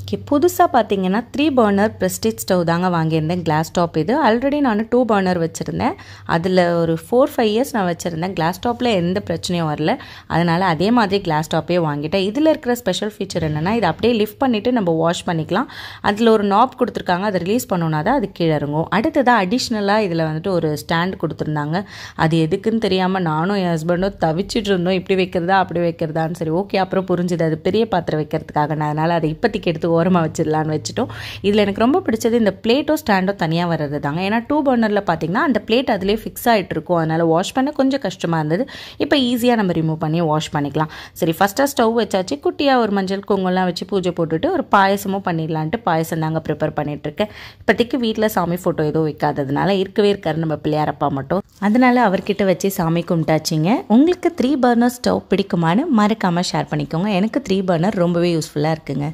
Okay, புதுசாக பார்த்தீங்கன்னா 3 burner prestige stove தாங்க வாங்கியிருந்தேன். கிளாஸ் டாப் இது. ஆல்ரெடி நான் 2 பர்னர் வச்சுருந்தேன். அதில் ஒரு 4-5 இயர்ஸ் நான் வச்சுருந்தேன். கிளாஸ் டாப்பில் எந்த பிரச்சனையும் வரல. அதனால் அதே மாதிரி கிளாஸ் டாப்பே வாங்கிட்டேன். இதில் இருக்கிற ஸ்பெஷல் ஃபீச்சர் என்னென்னா, இதை அப்படியே லிஃப்ட் பண்ணிவிட்டு நம்ம வாஷ் பண்ணிக்கலாம். அதில் ஒரு நாப் கொடுத்துருக்காங்க. அதை ரிலீஸ் பண்ணோன்னா தான் அது கீழே இறங்கும். அடுத்ததாக அடிஷ்னலாக இதில் வந்துட்டு ஒரு ஸ்டாண்ட் கொடுத்துருந்தாங்க. அது எதுக்குன்னு தெரியாமல் நானும் என் ஹஸ்பண்டும் தவிச்சிட்டு இருந்தோம். இப்படி வைக்கிறதா அப்படி வைக்கிறதான்னு. சரி, ஓகே, அப்புறம் புரிஞ்சுது அது பெரிய பாத்திரம் வைக்கிறதுக்காக. நான் அதனால் அதை இப்போதைக்கு எடுத்து ஓரமாக வச்சிடலான்னு வச்சுட்டோம். இதில் எனக்கு ரொம்ப பிடிச்சது இந்த பிளேட்டோ ஸ்டாண்டோ தனியாக வர்றது தாங்க. ஏன்னா 2 பர்னரில் பார்த்தீங்கன்னா அந்த பிளேட் அதிலே ஃபிக்ஸ் ஆகிட்டு இருக்கும். அதனால் வாஷ் பண்ண கொஞ்சம் கஷ்டமாக இருந்தது. இப்போ ஈஸியாக நம்ம ரிமூவ் பண்ணி வாஷ் பண்ணிக்கலாம். சரி, ஃபஸ்ட்டாக ஸ்டவ் வச்சாச்சு. குட்டியாக ஒரு மஞ்சள் குங்குமம்லாம் வச்சு பூஜை போட்டுட்டு ஒரு பாயசமும் பண்ணிடலான்ட்டு பாயசம் தாங்க ப்ரிப்பேர் பண்ணிகிட்ருக்கேன். இப்போதைக்கு வீட்டில் சாமி ஃபோட்டோ எதுவும் வைக்காததுனால இருக்கவே இருக்காரு நம்ம பிள்ளையாரப்பா மட்டும். அதனால் அவர்கிட்ட வச்சு சாமி கும்பிட்டாச்சிங்க. உங்களுக்கு 3 பர்னர் ஸ்டவ் பிடிக்குமான்னு மறக்காமல் ஷேர் பண்ணிக்கோங்க. எனக்கு 3 பர்னர் ரொம்பவே யூஸ்ஃபுல்லாக இருக்குங்க.